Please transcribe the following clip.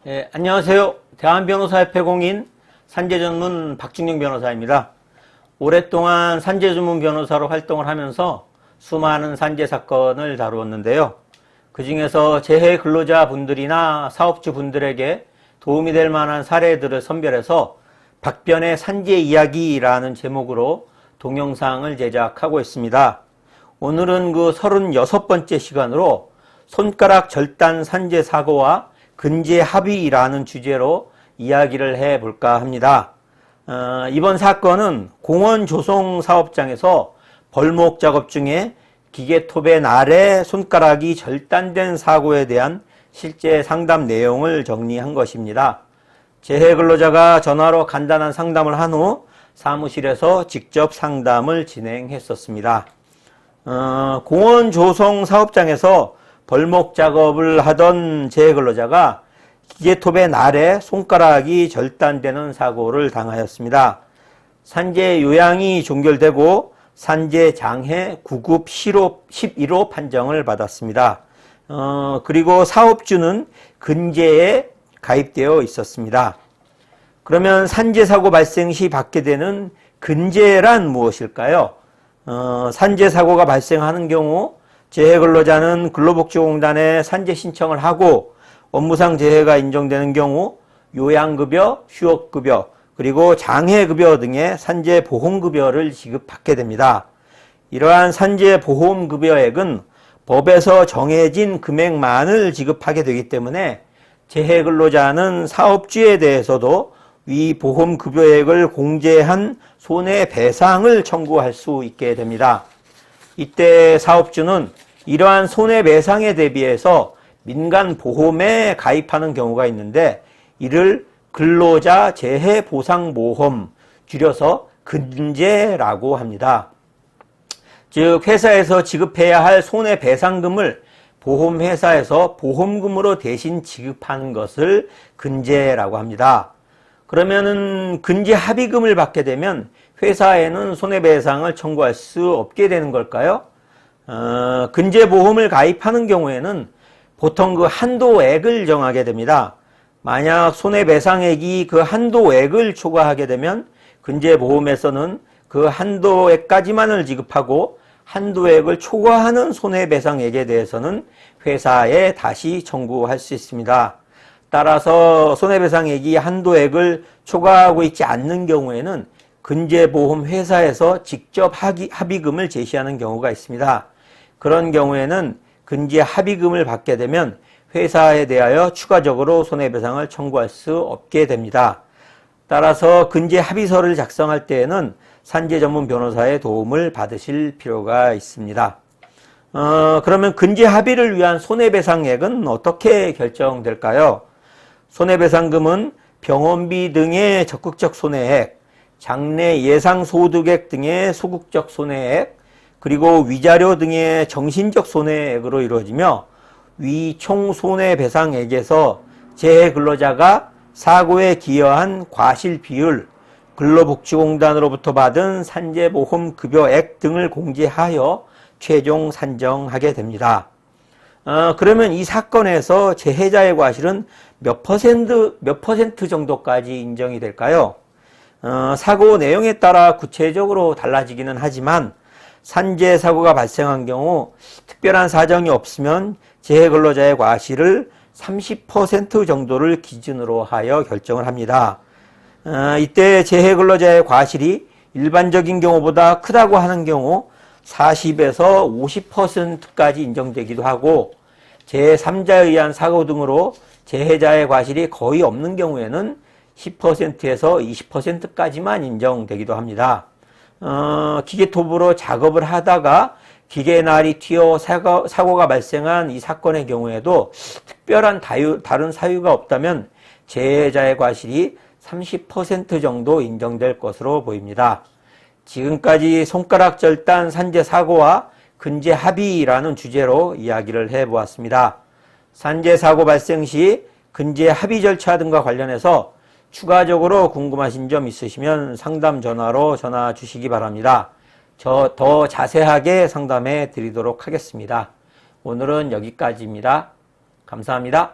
안녕하세요. 대한변호사협회 공인 산재전문 박중영 변호사입니다. 오랫동안 산재전문 변호사로 활동을 하면서 수많은 산재 사건을 다루었는데요. 그 중에서 재해 근로자분들이나 사업주분들에게 도움이 될 만한 사례들을 선별해서 박변의 산재 이야기라는 제목으로 동영상을 제작하고 있습니다. 오늘은 그 36번째 시간으로 손가락 절단 산재 사고와 근제 합의라는 주제로 이야기를 해볼까 합니다. 이번 사건은 공원 조성 사업장에서 벌목 작업 중에 기계톱의 날에 손가락이 절단된 사고에 대한 실제 상담 내용을 정리한 것입니다. 재해 근로자가 전화로 간단한 상담을 한 후 사무실에서 직접 상담을 진행했었습니다. 공원 조성 사업장에서 벌목 작업을 하던 재해 근로자가 기계톱의 날에 손가락이 절단되는 사고를 당하였습니다. 산재 요양이 종결되고 산재 장해 9급 11호 판정을 받았습니다. 그리고 사업주는 근제에 가입되어 있었습니다. 그러면 산재 사고 발생 시 받게 되는 근제란 무엇일까요? 산재 사고가 발생하는 경우 재해 근로자는 근로복지공단에 산재 신청을 하고 업무상 재해가 인정되는 경우 요양급여, 휴업급여, 그리고 장해급여 등의 산재보험급여를 지급받게 됩니다. 이러한 산재보험급여액은 법에서 정해진 금액만을 지급하게 되기 때문에 재해 근로자는 사업주에 대해서도 위 보험급여액을 공제한 손해배상을 청구할 수 있게 됩니다. 이때 사업주는 이러한 손해배상에 대비해서 민간보험에 가입하는 경우가 있는데 이를 근로자 재해보상보험, 줄여서 근제라고 합니다. 즉 회사에서 지급해야 할 손해배상금을 보험회사에서 보험금으로 대신 지급하는 것을 근제라고 합니다. 그러면은 근제 합의금을 받게 되면 회사에는 손해배상을 청구할 수 없게 되는 걸까요? 근제보험을 가입하는 경우에는 보통 그 한도액을 정하게 됩니다. 만약 손해배상액이 그 한도액을 초과하게 되면 근제보험에서는 그 한도액까지만을 지급하고 한도액을 초과하는 손해배상액에 대해서는 회사에 다시 청구할 수 있습니다. 따라서 손해배상액이 한도액을 초과하고 있지 않는 경우에는 근제보험 회사에서 직접 합의금을 제시하는 경우가 있습니다. 그런 경우에는 근제 합의금을 받게 되면 회사에 대하여 추가적으로 손해배상을 청구할 수 없게 됩니다. 따라서 근제 합의서를 작성할 때에는 산재 전문 변호사의 도움을 받으실 필요가 있습니다. 그러면 근제 합의를 위한 손해배상액은 어떻게 결정될까요? 손해배상금은 병원비 등의 적극적 손해액, 장래 예상소득액 등의 소극적 손해액, 그리고 위자료 등의 정신적 손해액으로 이루어지며 위 총 손해배상액에서 재해 근로자가 사고에 기여한 과실 비율, 근로복지공단으로부터 받은 산재보험 급여액 등을 공제하여 최종 산정하게 됩니다. 그러면 이 사건에서 재해자의 과실은 몇 퍼센트 정도까지 인정이 될까요? 사고 내용에 따라 구체적으로 달라지기는 하지만 산재 사고가 발생한 경우 특별한 사정이 없으면 재해 근로자의 과실을 30% 정도를 기준으로 하여 결정을 합니다. 이때 재해 근로자의 과실이 일반적인 경우보다 크다고 하는 경우 40에서 50%까지 인정되기도 하고 제3자에 의한 사고 등으로 재해자의 과실이 거의 없는 경우에는 10%에서 20%까지만 인정되기도 합니다. 기계톱으로 작업을 하다가 기계날이 튀어 사고가 발생한 이 사건의 경우에도 특별한 다른 사유가 없다면 재해자의 과실이 30% 정도 인정될 것으로 보입니다. 지금까지 손가락 절단 산재 사고와 근제 합의라는 주제로 이야기를 해보았습니다. 산재 사고 발생 시 근제 합의 절차 등과 관련해서 추가적으로 궁금하신 점 있으시면 상담 전화로 전화 주시기 바랍니다. 저 더 자세하게 상담해 드리도록 하겠습니다. 오늘은 여기까지입니다. 감사합니다.